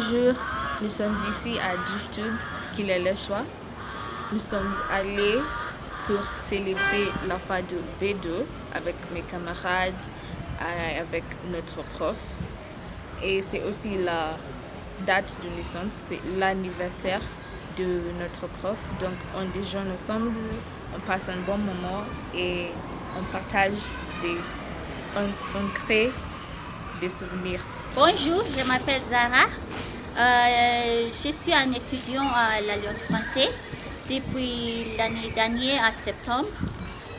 Bonjour, nous sommes ici à DriftTube, qu'il est le choix. Nous sommes allés pour célébrer la fin de B2 avec mes camarades, avec notre prof. Et c'est aussi la date de naissance, c'est l'anniversaire de notre prof. Donc on déjeune ensemble, on passe un bon moment et on partage on crée des souvenirs. Bonjour, je m'appelle Zara. Je suis un étudiant à l'Alliance française depuis l'année dernière à septembre.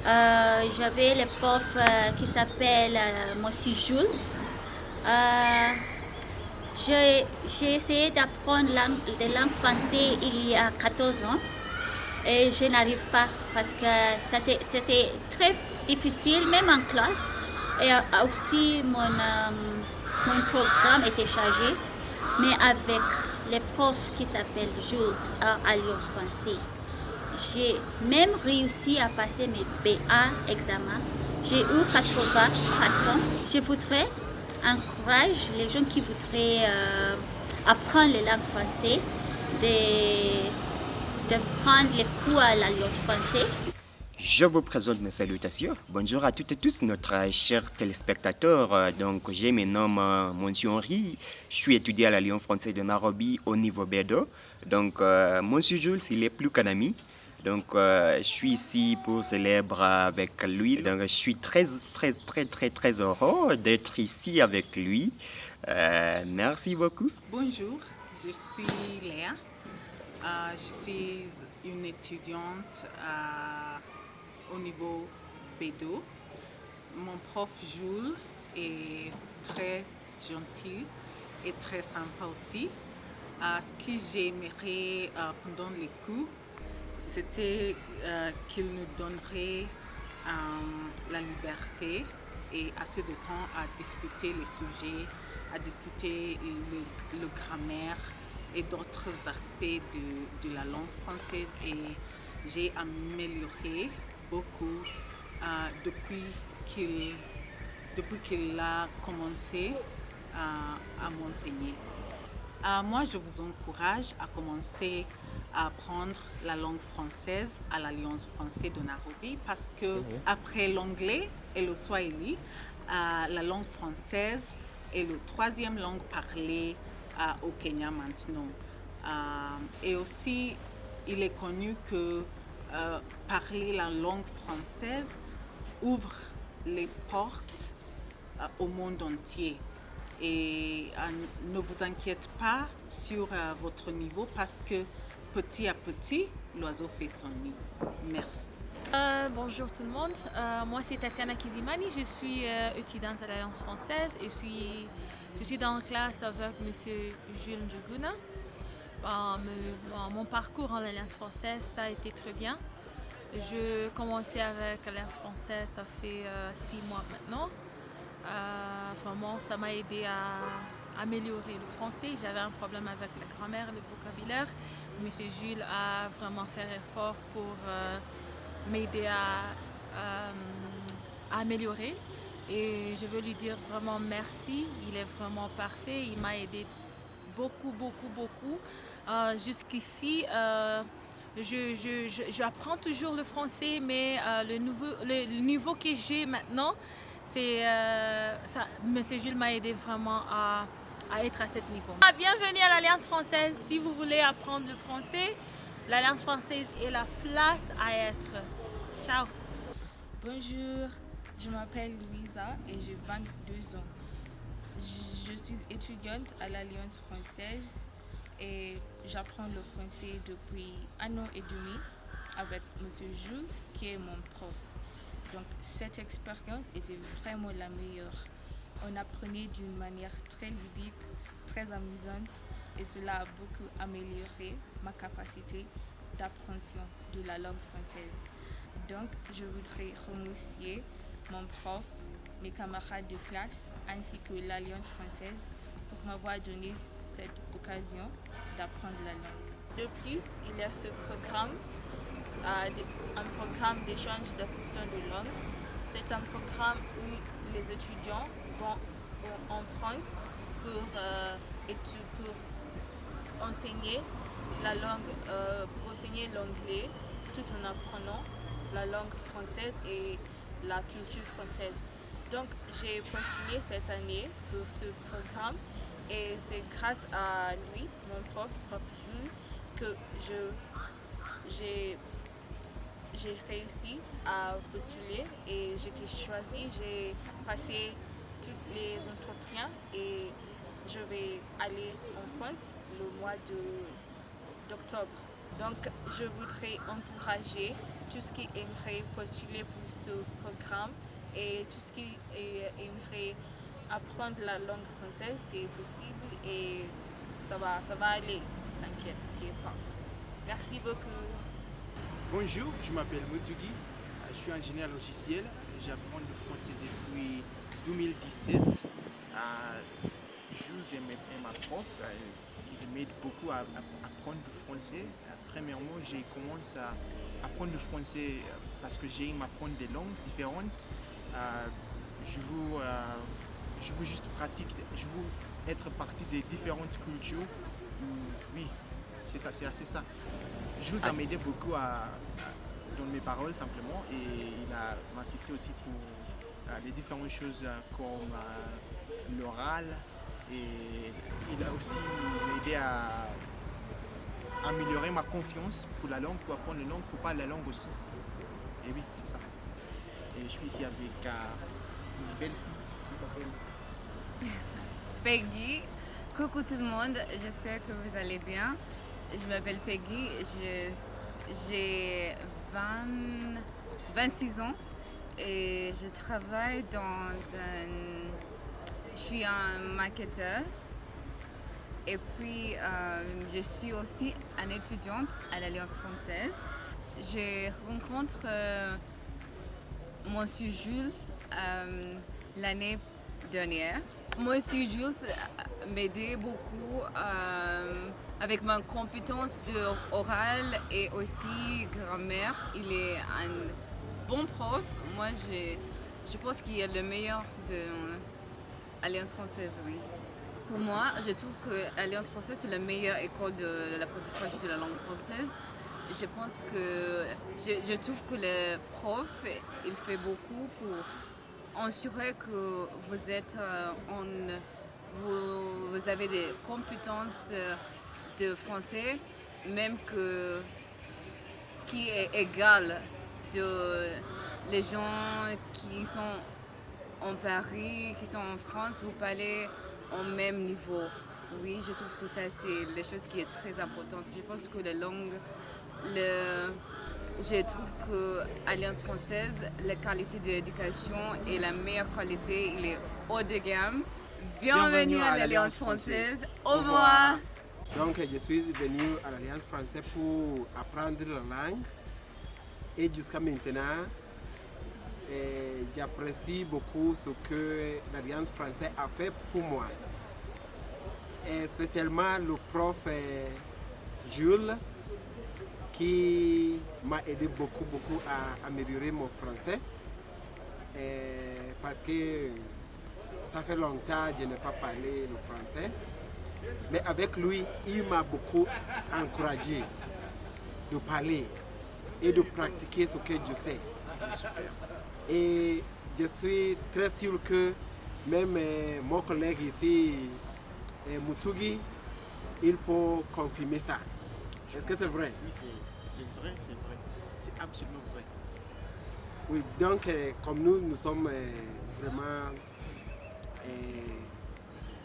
J'avais le prof qui s'appelle Monsieur Jules. J'ai essayé d'apprendre la langue française il y a 14 ans et je n'arrive pas parce que c'était très difficile, même en classe. Et aussi mon programme était chargé, mais avec les profs qui s'appellent Jules à Alliance française, j'ai même réussi à passer mes BA examens. J'ai eu 80%. Je voudrais encourager les gens qui voudraient apprendre la langue française de prendre les cours à l'Alliance française. Je vous présente mes salutations. Bonjour à toutes et tous, notre chers téléspectateurs. Donc, je me nomme Monsieur Henri. Je suis étudiant à l'Alliance française de Nairobi au niveau B2. Donc, Monsieur Jules, il est plus qu'un ami. Donc, je suis ici pour célébrer avec lui. Donc, je suis très heureux d'être ici avec lui. Merci beaucoup. Bonjour, je suis Léa. Je suis une étudiante au niveau B2. Mon prof Jules est très gentil et très sympa aussi. Ce que j'aimerais pendant les cours, c'était qu'il nous donnerait la liberté et assez de temps à discuter les sujets, à discuter le grammaire et d'autres aspects de la langue française. Et j'ai amélioré beaucoup depuis qu'il a commencé à m'enseigner. Moi, je vous encourage à commencer à apprendre la langue française à l'Alliance française de Nairobi parce que après l'anglais et le swahili, la langue française est la troisième langue parlée au Kenya maintenant. Et aussi, il est connu que parler la langue française ouvre les portes au monde entier. Et ne vous inquiétez pas sur votre niveau parce que petit à petit, l'oiseau fait son nid. Merci. Bonjour tout le monde, moi c'est Tatiana Kizimani, je suis étudiante à l'Alliance française et je suis dans la classe avec M. Jules Njuguna. Mon parcours en Alliance française, ça a été très bien. Je commençais avec l'Alliance française, ça fait 6 mois maintenant. Vraiment, ça m'a aidé à améliorer le français. J'avais un problème avec la grammaire, le vocabulaire. M. Jules a vraiment fait effort pour m'aider à améliorer. Et je veux lui dire vraiment merci. Il est vraiment parfait. Il m'a aidé beaucoup. Jusqu'ici, j'apprends toujours le français, mais le niveau que j'ai maintenant, Monsieur Jules m'a aidé vraiment à être à ce niveau. Bienvenue à l'Alliance française. Si vous voulez apprendre le français, l'Alliance française est la place à être. Ciao. Bonjour, je m'appelle Louisa et j'ai 22 ans. Je suis étudiante à l'Alliance française et j'apprends le français depuis 1 an et demi avec M. Jules qui est mon prof. Donc cette expérience était vraiment la meilleure. On apprenait d'une manière très ludique, très amusante et cela a beaucoup amélioré ma capacité d'appréhension de la langue française. Donc je voudrais remercier mon prof, mes camarades de classe ainsi que l'Alliance française pour m'avoir donné cette occasion d'apprendre la langue. De plus, il y a ce programme, un programme d'échange d'assistants de langue. C'est un programme où les étudiants vont en France pour enseigner la langue, pour enseigner l'anglais tout en apprenant la langue française et la culture française. Donc j'ai postulé cette année pour ce programme et c'est grâce à lui, mon prof Jules, que j'ai réussi à postuler et j'ai été choisie. J'ai passé tous les entretiens et je vais aller en France le mois d'octobre. Donc je voudrais encourager tout ce qui aimerait postuler pour ce programme et tout ce qui aimerait apprendre la langue française, c'est possible et ça va aller, t'inquiète pas. Merci beaucoup. Bonjour, je m'appelle Moutugui, je suis ingénieur logiciel, j'apprends le français depuis 2017. Jules est ma prof, il m'aide beaucoup à apprendre le français. Premièrement, j'ai commencé à apprendre le français parce que j'aime apprendre des langues différentes. Je veux juste pratiquer, je veux être partie des différentes cultures. Oui, c'est ça, c'est assez ça. Jules a m'aidé beaucoup dans mes paroles simplement et il m'a assisté aussi pour les différentes choses comme l'oral et il a aussi m'aidé à améliorer ma confiance pour la langue, pour apprendre la langue, pour parler la langue aussi. Et oui, c'est ça. Et je suis ici avec une belle fille qui s'appelle Peggy. Coucou tout le monde, j'espère que vous allez bien. Je m'appelle Peggy, j'ai 26 ans et je travaille je suis un marketeur et puis je suis aussi une étudiante à l'Alliance française. Je rencontre Monsieur Jules l'année dernière. Monsieur Jules m'aidait beaucoup avec ma compétence orale et aussi grammaire. Il est un bon prof. Moi, je pense qu'il est le meilleur de l'Alliance française, oui. Pour moi, je trouve que l'Alliance française est la meilleure école de l'apprentissage de la langue française. Je pense que je trouve que le prof, il fait beaucoup pour assurer que vous avez des compétences de français, même qui est égal de les gens qui sont en Paris, qui sont en France, vous parlez au même niveau. Oui, je trouve que ça c'est les choses qui est très importante. Je pense que la langue, je trouve que l'Alliance française, la qualité de l'éducation est la meilleure qualité, il est haut de gamme. Bienvenue à l'Alliance française. Au revoir. Donc je suis venu à l'Alliance française pour apprendre la langue et jusqu'à maintenant j'apprécie beaucoup ce que l'Alliance française a fait pour moi. Et spécialement le prof Jules qui m'a aidé beaucoup à améliorer mon français parce que ça fait longtemps que je n'ai pas parlé le français. Mais avec lui, il m'a beaucoup encouragé de parler et de pratiquer ce que je sais. Et je suis très sûr que même mon collègue ici, Moutugui, il peut confirmer ça. Est-ce que c'est vrai? Oui, c'est vrai. C'est absolument vrai. Oui, donc comme nous sommes vraiment...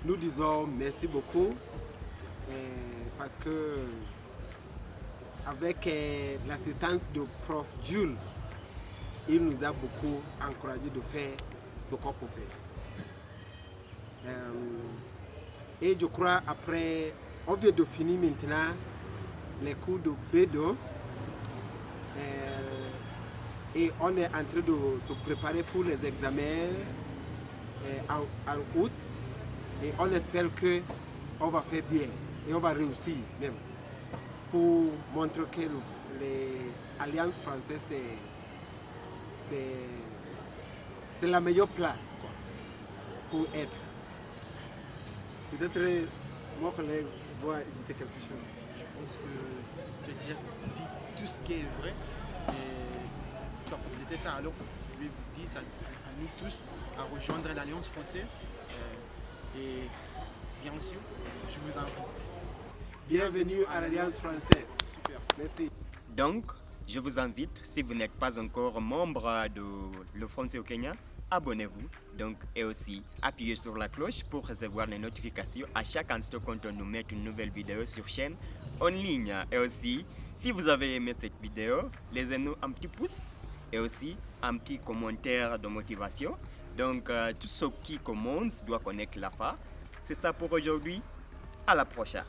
nous disons merci beaucoup parce que avec l'assistance du prof Jules, il nous a beaucoup encouragé de faire ce qu'on peut faire. Et je crois après, on vient de finir maintenant les cours de B2 et on est en train de se préparer pour les examens en août et on espère qu'on va faire bien et on va réussir même pour montrer que l'Alliance française c'est la meilleure place pour être. Peut-être mon collègue pouvons ajouter quelque chose? Je pense que tu as déjà dit tout ce qui est vrai et tu as complété ça. Alors, je vais vous dire à nous tous à rejoindre l'Alliance française et bien sûr, je vous invite. Bienvenue à l'Alliance française. Super. Merci. Donc, je vous invite, si vous n'êtes pas encore membre de Le Français au Kenya, abonnez-vous. Donc, et aussi, appuyez sur la cloche pour recevoir les notifications à chaque instant quand on nous met une nouvelle vidéo sur chaîne en ligne. Et aussi, si vous avez aimé cette vidéo, laissez-nous un petit pouce et aussi un petit commentaire de motivation. Donc, tout ce qui commence doit connaître la fin. C'est ça pour aujourd'hui. À la prochaine.